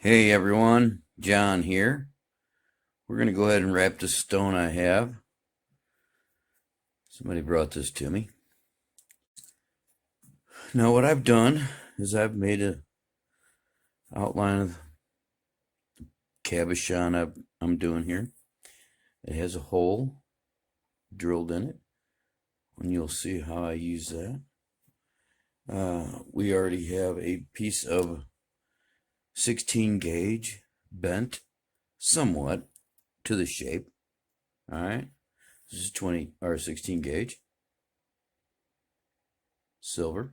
Hey everyone, John here. We're going to go ahead and wrap this stone I have. Somebody brought this to me. Now what I've done is I've made an outline of the cabochon I'm doing here. It has a hole drilled in it, and you'll see how I use that. We already have a piece of 16 gauge bent somewhat to the shape. All right, this is 20 or 16 gauge silver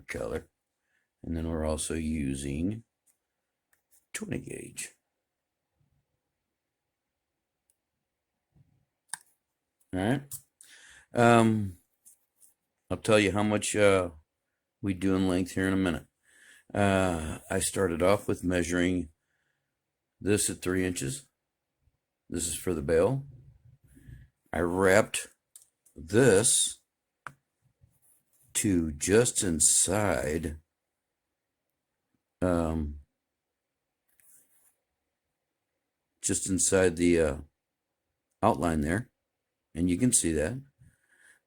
color, and then we're also using 20 gauge. All right. I'll tell you how much we do in length here in a minute. I started off with measuring this at 3 inches. This is for the bail. I wrapped this to just inside the outline there, and you can see that.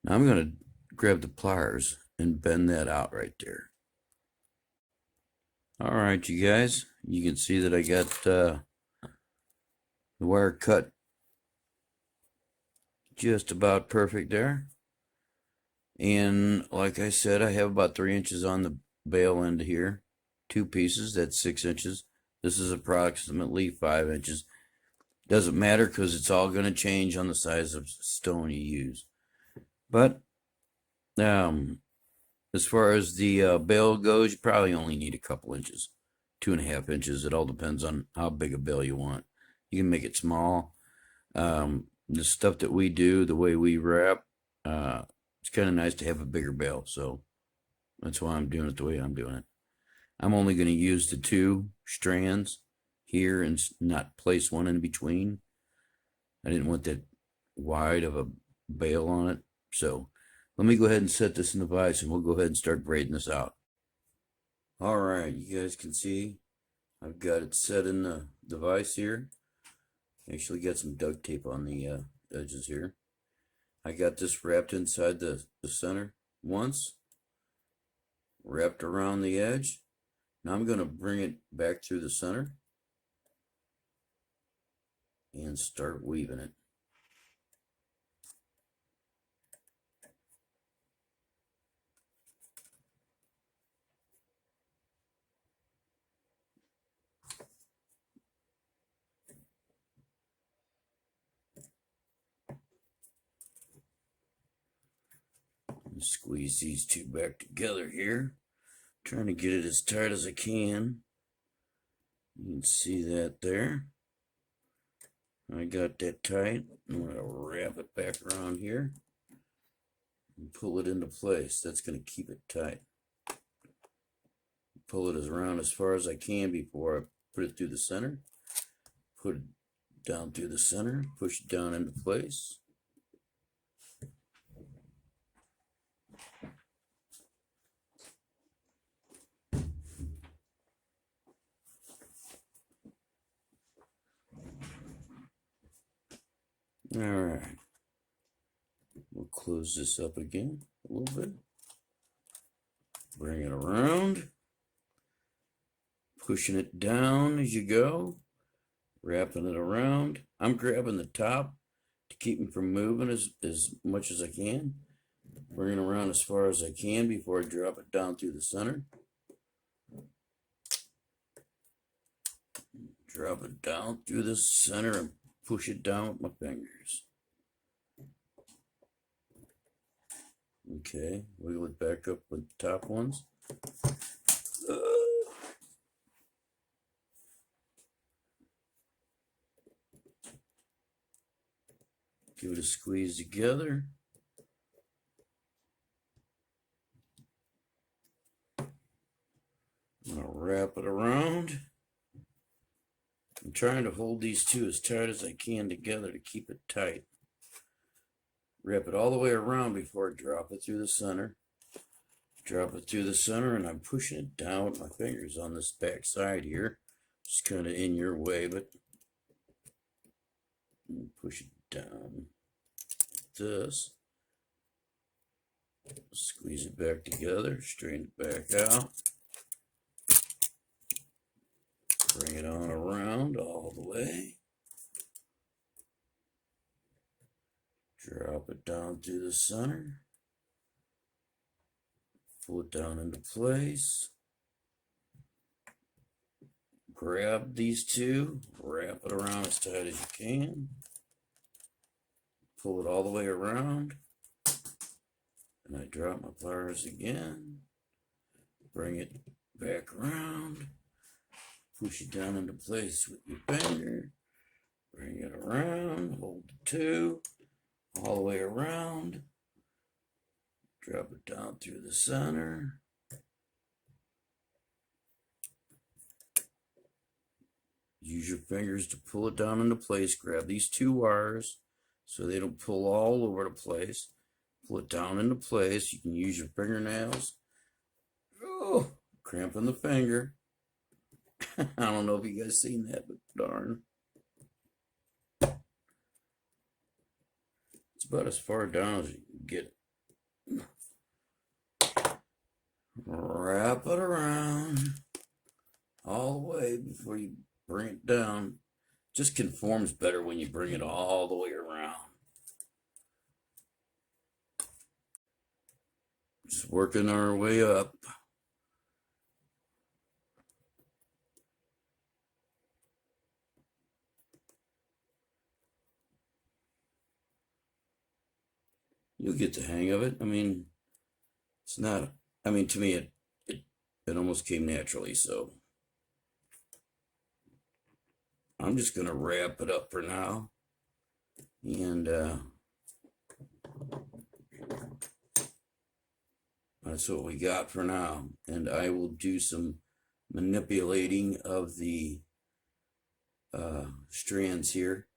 Now I'm going to grab the pliers and bend that out right there. All right, you guys, you can see that I got the wire cut just about perfect there. And like I said, I have about 3 inches on the bail end here. 2 pieces, that's 6 inches. This is approximately 5 inches. Doesn't matter because it's all going to change on the size of stone you use. But as far as the bail goes, you probably only need a couple inches, 2.5 inches. It all depends on how big a bail you want. You can make it small. The stuff that we do, the way we wrap, it's kind of nice to have a bigger bail. So that's why I'm doing it the way I'm doing it. I'm only going to use the 2 strands here and not place one in between. I didn't want that wide of a bail on it. So let me go ahead and set this in the vise, and we'll go ahead and start braiding this out. All right, you guys can see I've got it set in the vise here. Actually got some duct tape on the edges here. I got this wrapped inside the center once, wrapped around the edge. Now I'm going to bring it back through the center and start weaving it. Squeeze these 2 back together here. Trying to get it as tight as I can. You can see that there. I got that tight. I'm going to wrap it back around here and pull it into place. That's going to keep it tight. Pull it around as far as I can before I put it through the center. Put it down through the center, push it down into place. All right, we'll close this up again a little bit. Bring it around, pushing it down as you go, wrapping it around. I'm grabbing the top to keep me from moving as much as I can. Bring it around as far as I can before I drop it down through the center. Drop it down through the center and push it down with my fingers. Okay, wiggle it back up with the top ones. Give it a squeeze together. I'm going to wrap it around. I'm trying to hold these 2 as tight as I can together to keep it tight. Wrap it all the way around before I drop it through the center. Drop it through the center, and I'm pushing it down with my fingers on this back side here. Just kind of in your way, but push it down like this. Squeeze it back together, straighten it back out. Bring it on around all the way. Drop it down through the center. Pull it down into place. Grab these two, wrap it around as tight as you can. Pull it all the way around. And I drop my pliers again. Bring it back around. Push it down into place with your finger. Bring it around. Hold the two. All the way around. Drop it down through the center. Use your fingers to pull it down into place. Grab these two wires so they don't pull all over the place. Pull it down into place. You can use your fingernails. Oh, cramping the finger. I don't know if you guys seen that, but darn. It's about as far down as you can get it. Wrap it around all the way before you bring it down. Just conforms better when you bring it all the way around. Just working our way up. You'll get the hang of it. I mean, it's not, I mean, to me, it almost came naturally, so I'm just going to wrap it up for now. And that's what we got for now. And I will do some manipulating of the strands here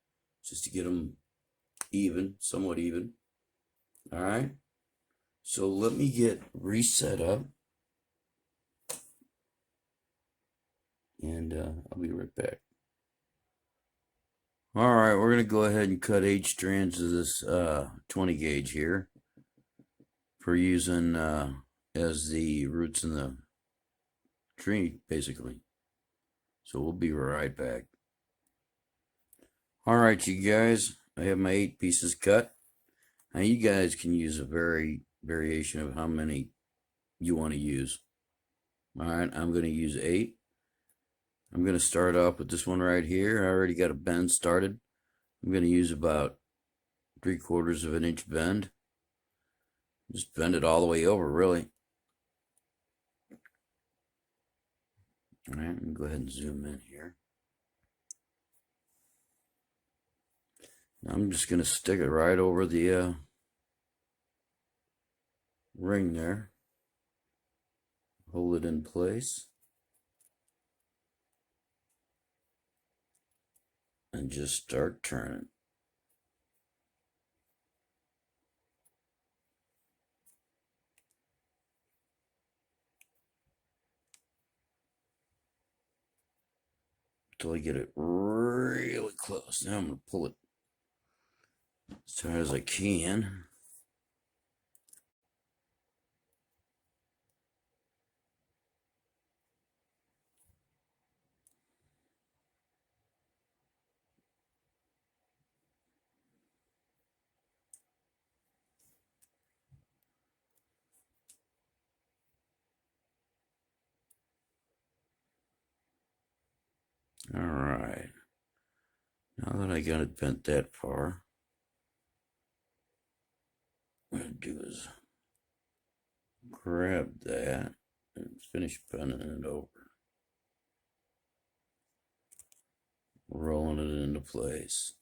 just to get them even, somewhat even. All right. So let me get reset up. And I'll be right back. All right, we're going to go ahead and cut 8 strands of this 20 gauge here for using as the roots in the tree, basically. So we'll be right back. All right, you guys, I have my 8 pieces cut. Now you guys can use a variation of how many you want to use. All right, I'm going to use 8. I'm going to start off with this one right here. I already got a bend started. I'm going to use about 3/4 of an inch bend. Just bend it all the way over, really. All right, I'm going to go ahead and zoom in here. Now I'm just going to stick it right over the ring there. Hold it in place. And just start turning. Until I get it really close. Now I'm going to pull it as tight as I can. All right. Now that I got it bent that far, what I'm going to do is grab that and finish bending it over. Rolling it into place.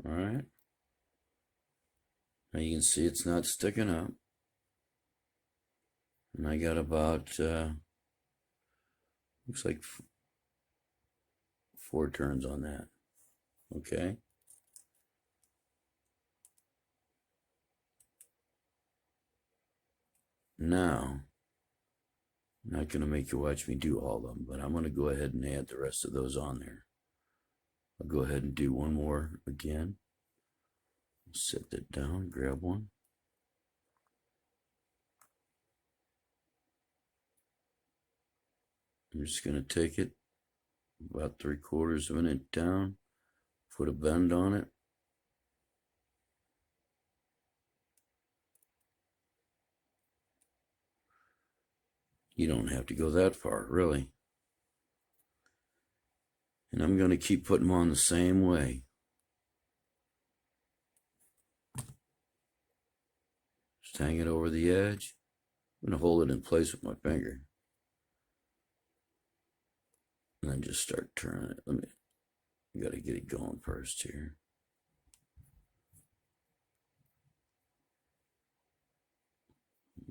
All right. Now you can see it's not sticking up. And I got about, looks like 4 turns on that. Okay. Now, I'm not going to make you watch me do all of them, but I'm going to go ahead and add the rest of those on there. I'll go ahead and do one more again. Set that down, grab one. I'm just going to take it about 3/4 of an inch down, put a bend on it. You don't have to go that far, really. And I'm going to keep putting them on the same way. Just hang it over the edge. I'm going to hold it in place with my finger. And then just start turning it. I got to get it going first here.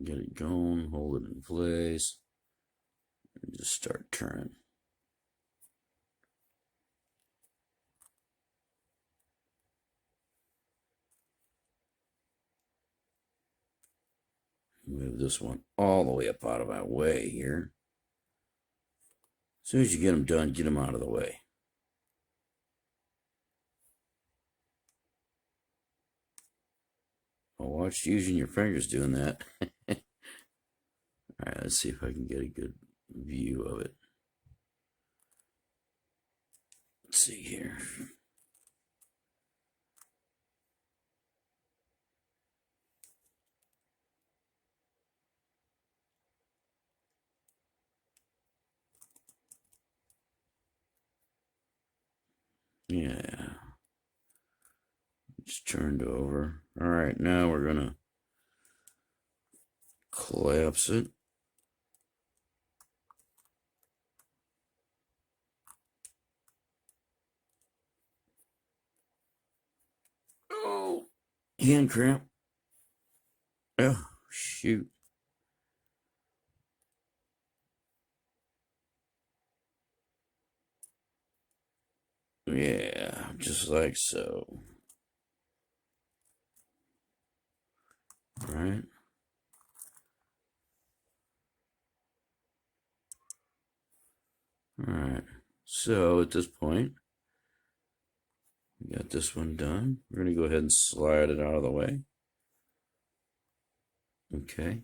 Get it going, hold it in place, and just start turning. Move this one all the way up out of my way here. As soon as you get them done, get them out of the way. I'll watch using your fingers doing that. All right, let's see if I can get a good view of it. Let's see here. Yeah. It's turned over. All right, now we're going to collapse it. Oh, hand cramp. Oh, shoot. Yeah, just like so. All right. All right. So at this point, we got this one done. We're going to go ahead and slide it out of the way. Okay.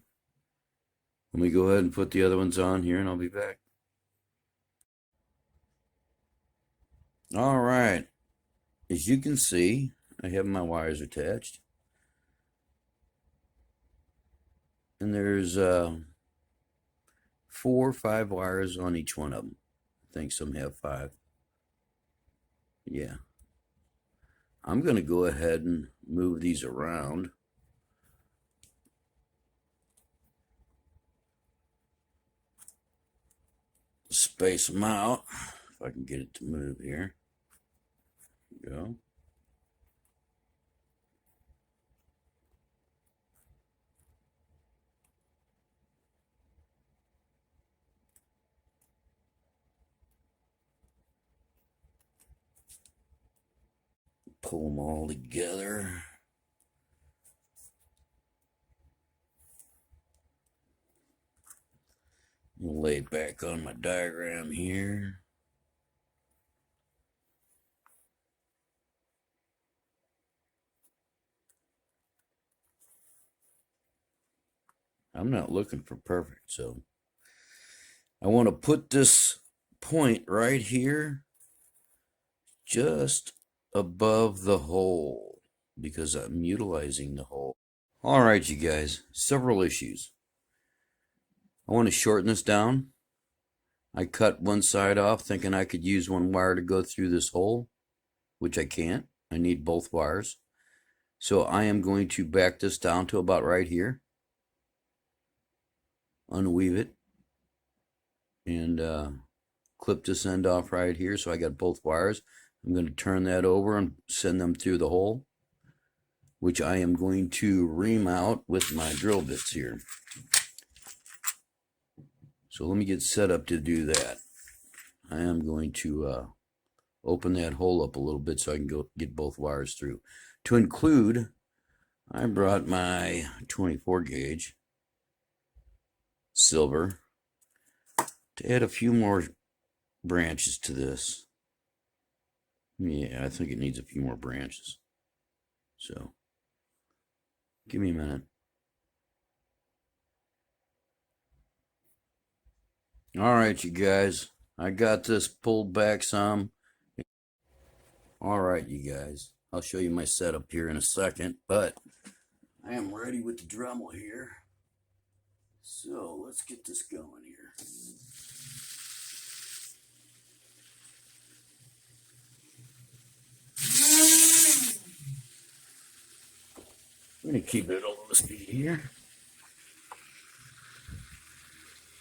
Let me go ahead and put the other ones on here, and I'll be back. All right. As you can see, I have my wires attached. And there's 4 or 5 wires on each one of them. I think some have 5. Yeah. I'm going to go ahead and move these around. Space them out. If I can get it to move here. There we go. Pull them all together. Lay it back on my diagram here. I'm not looking for perfect, so I want to put this point right here just above the hole because I'm utilizing the hole. All right, you guys, several issues. I want to shorten this down. I cut one side off thinking I could use one wire to go through this hole, which I can't. I need both wires. So I am going to back this down to about right here. Unweave it. And clip this end off right here so I got both wires. I'm going to turn that over and send them through the hole, which I am going to ream out with my drill bits here. So let me get set up to do that. I am going to open that hole up a little bit so I can go get both wires through. To include, I brought my 24 gauge. silver to add a few more branches to this. Yeah, I think it needs a few more branches. So, give me a minute. All right, you guys. I got this pulled back some. All right, you guys. I'll show you my setup here in a second, but I am ready with the Dremel here. So, let's get this going here. I'm going to keep it a little speed here.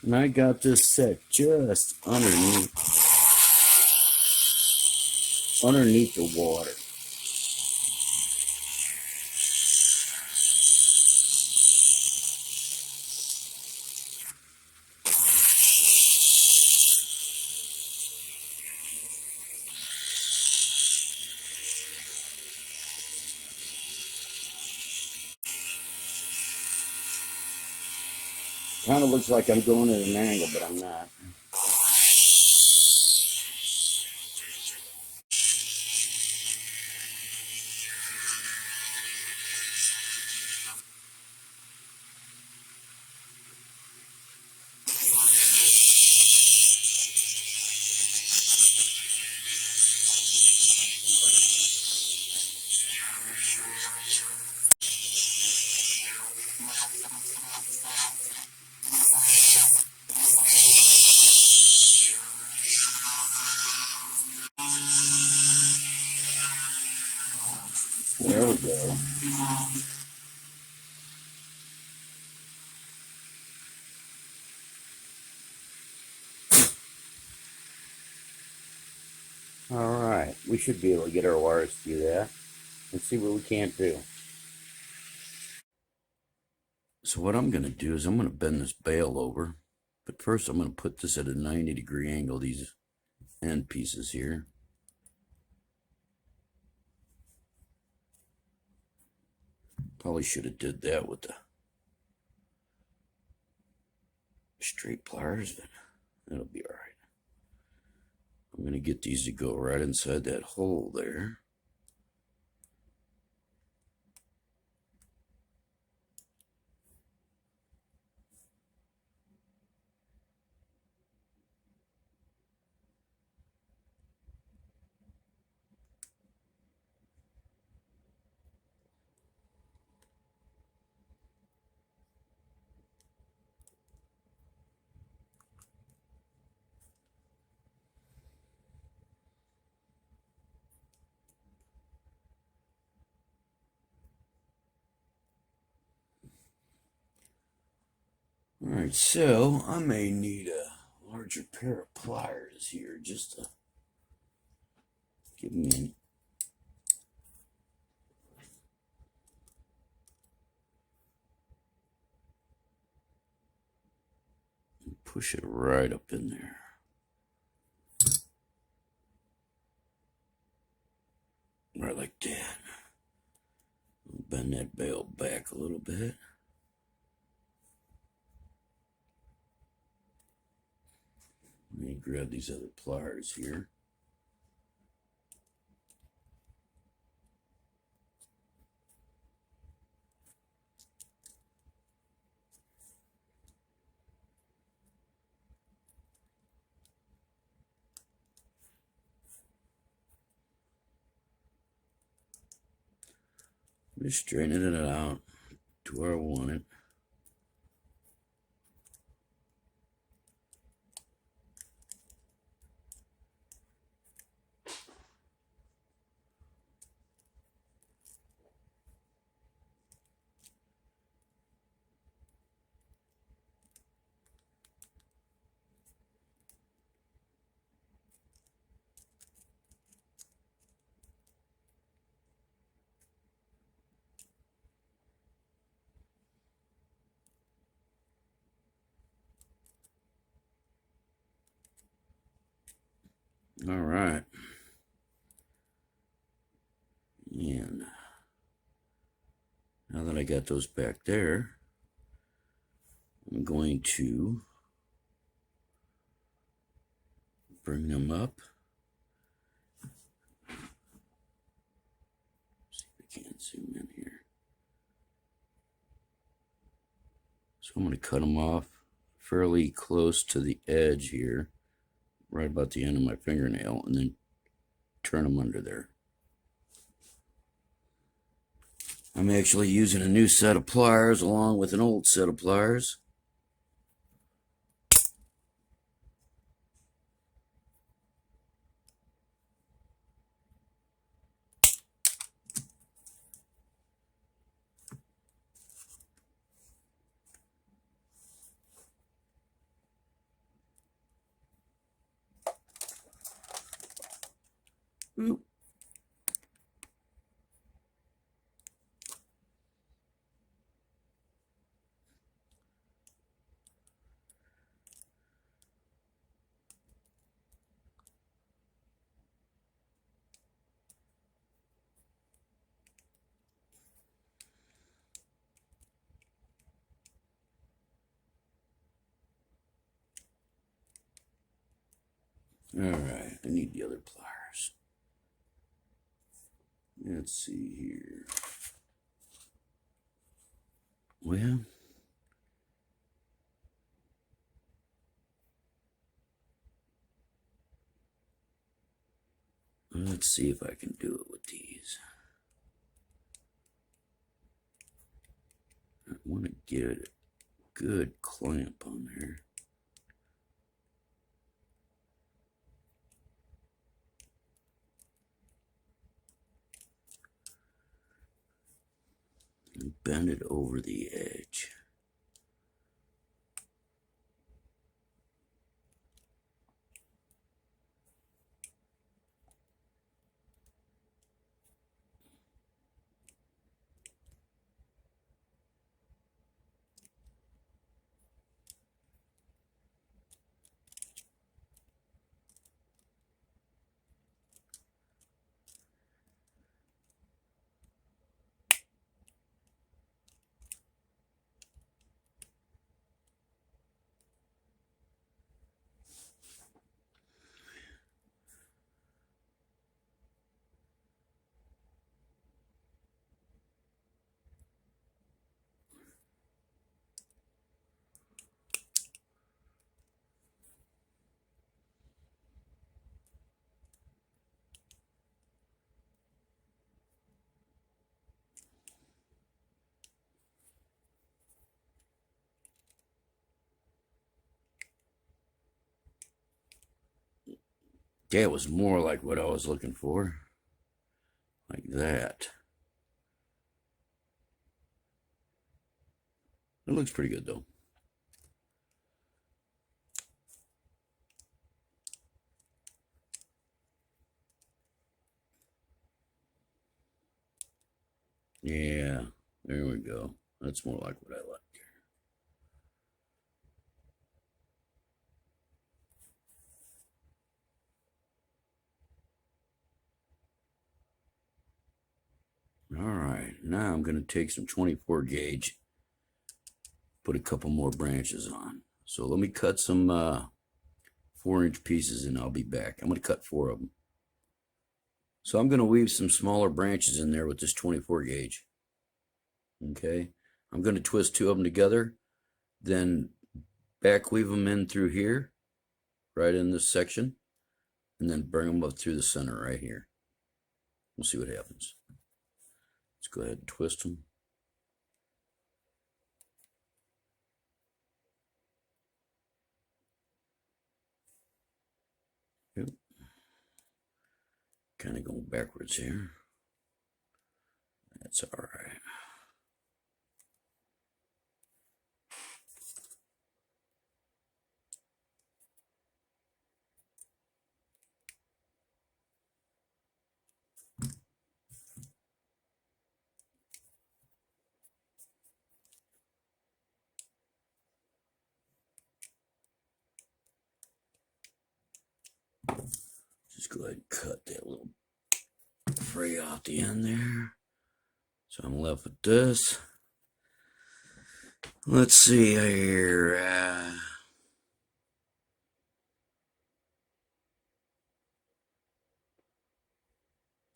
And I got this set just underneath the water. Kind of looks like I'm going at an angle, but I'm not. There we go. All right, we should be able to get our wires through that. Let's see what we can't do. So what I'm going to do is I'm going to bend this bale over. But first I'm going to put this at a 90-degree angle, these end pieces here. Probably should have did that with the straight pliers, but that'll be all right. I'm going to get these to go right inside that hole there. All right, so I may need a larger pair of pliers here just to give me an push it right up in there. Right like that. Bend that bale back a little bit. Let me grab these other pliers here. Just straightening it out to where I want it. All right. And now that I got those back there, I'm I'm going to bring them up. See if I can zoom in here. So I'm going to cut them off fairly close to the edge here, right about the end of my fingernail, and then turn them under there. I'm actually using a new set of pliers along with an old set of pliers. Oop. All right, I need the other pliers. Let's see here. Well, let's see if I can do it with these. I want to get a good clamp on there. And bend it over the edge. That was more like what I was looking for. Like that. It looks pretty good though. Yeah, there we go. That's more like what I like. All right, now I'm going to take some 24 gauge, put a couple more branches on. So let me cut some 4-inch pieces and I'll be back. I'm going to cut 4 of them. So I'm going to weave some smaller branches in there with this 24 gauge. Okay, I'm going to twist 2 of them together, then back weave them in through here, right in this section, and then bring them up through the center right here. We'll see what happens. Let's go ahead and twist them. Yep. Kind of going backwards here. That's all right. Just go ahead and cut that little fray off the end there. So I'm left with this. Let's see here.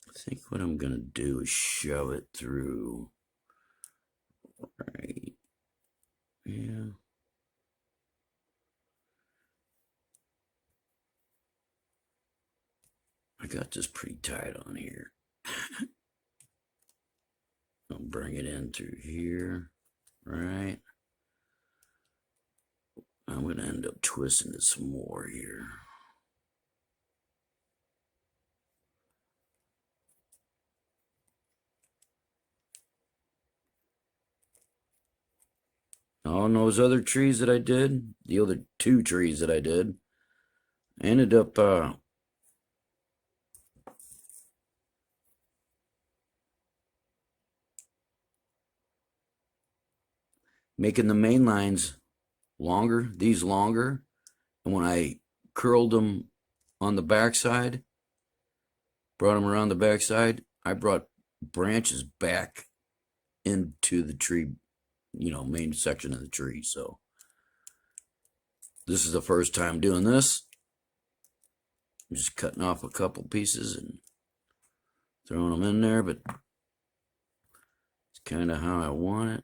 I think what I'm going to do is shove it through. Right. Yeah. I got this pretty tight on here. I'll bring it in through here. Right. I'm going to end up twisting it some more here. On those other trees that I did, the other 2 trees that I did, I ended up making the main lines longer, these longer, and when I curled them on the backside, brought them around the backside, I brought branches back into the tree, main section of the tree. So this is the first time doing this. I'm just cutting off a couple pieces and throwing them in there, but it's kind of how I want it.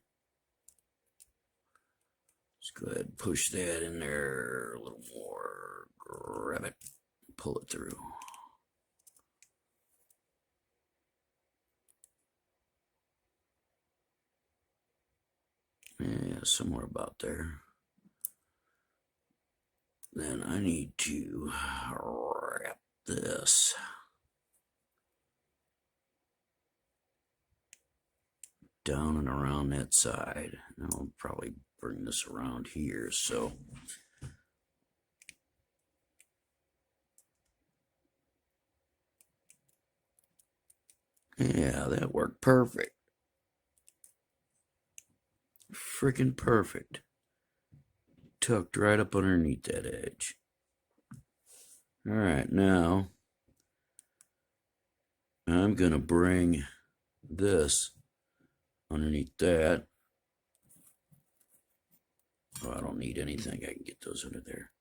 Let's go ahead and push that in there a little more. Grab it, pull it through. Yeah, somewhere about there. Then I need to wrap this down and around that side. And I'll probably bring this around here. So yeah, that worked perfect. Freaking perfect. Tucked right up underneath that edge. All right, now I'm going to bring this underneath that. Oh, I don't need anything. I can get those under there.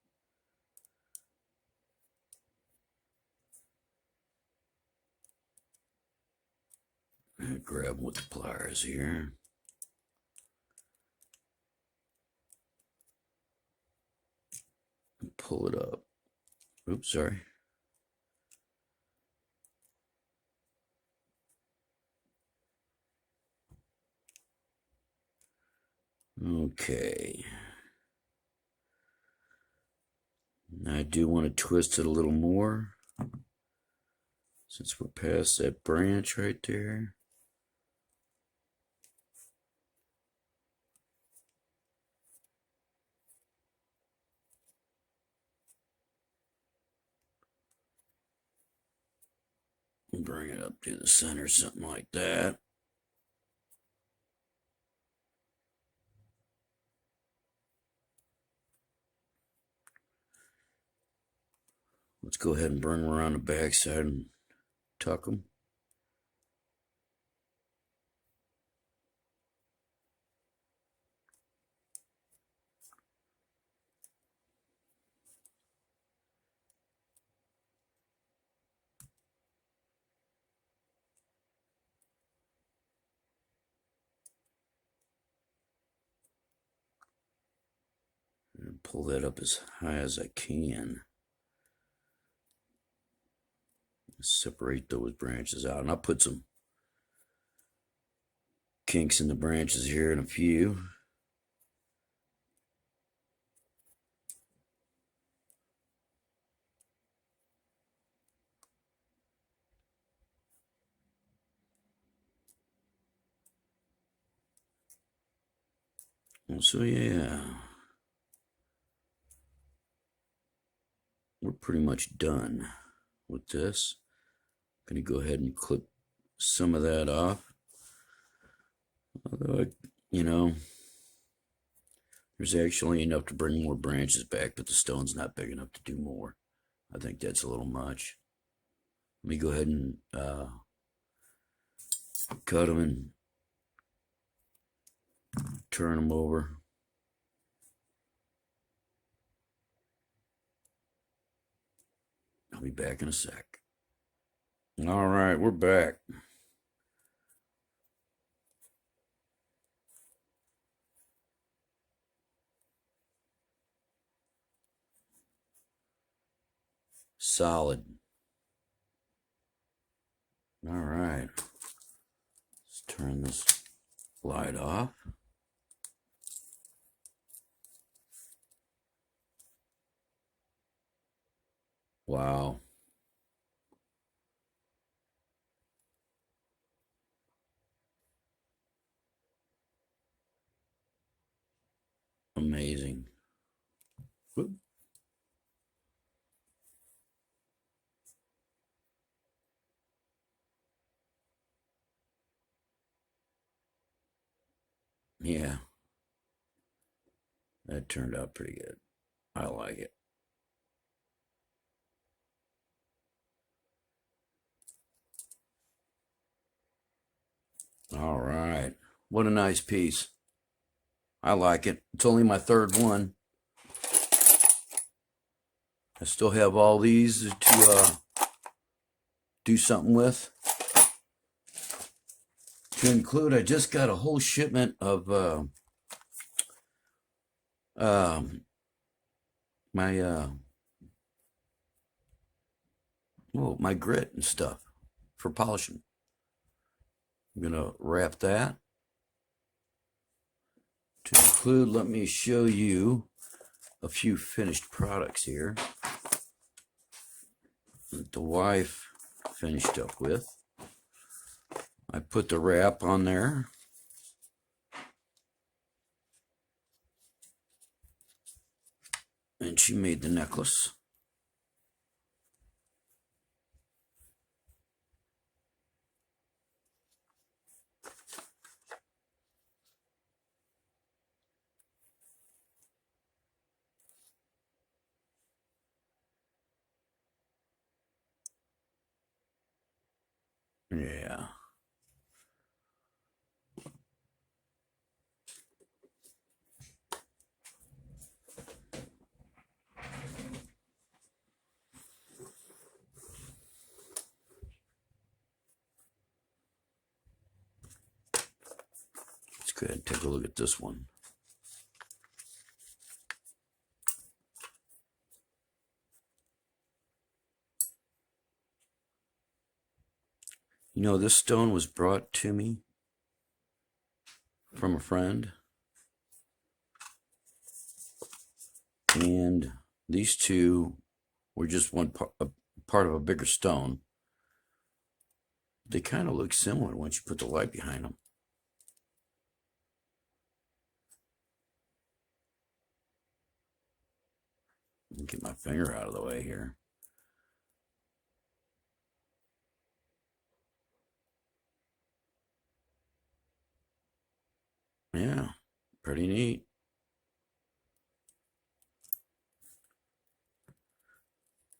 Grab them with the pliers here. And pull it up. Oops, sorry. Okay. I do want to twist it a little more since we're past that branch right there. Bring it up to the center, something like that. Let's go ahead and bring them around the back side and tuck them. And pull that up as high as I can. Separate those branches out. And I'll put some kinks in the branches here in a few. So yeah, we're pretty much done with this. I'm gonna go ahead and clip some of that off. Although, there's actually enough to bring more branches back, but the stone's not big enough to do more. I think that's a little much. Let me go ahead and cut them and turn them over. I'll be back in a sec. All right, we're back. Solid. All right. Let's turn this light off. Wow. Amazing. Whoop. Yeah. That turned out pretty good. I like it. All right. What a nice piece. I like it. It's only my third one. I still have all these to do something with. To include, I just got a whole shipment of my grit and stuff for polishing. I'm gonna wrap that. To include, let me show you a few finished products here that the wife finished up with. I put the wrap on there. And she made the necklace. Yeah. Let's go ahead and take a look at this one. You know, this stone was brought to me from a friend. And these two were just one part of a bigger stone. They kind of look similar once you put the light behind them. Get my finger out of the way here. Yeah, pretty neat.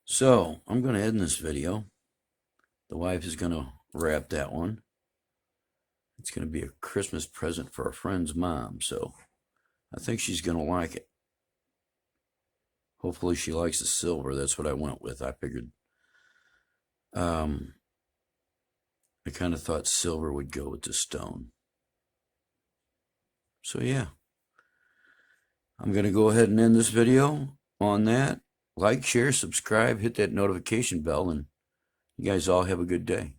So I'm going to end this video. The wife is going to wrap that one. It's going to be a Christmas present for a friend's mom, so I think she's going to like it. Hopefully she likes the silver. That's what I went with. I figured, I kind of thought silver would go with the stone. So yeah, I'm going to go ahead and end this video on that. Like, share, subscribe, hit that notification bell, and you guys all have a good day.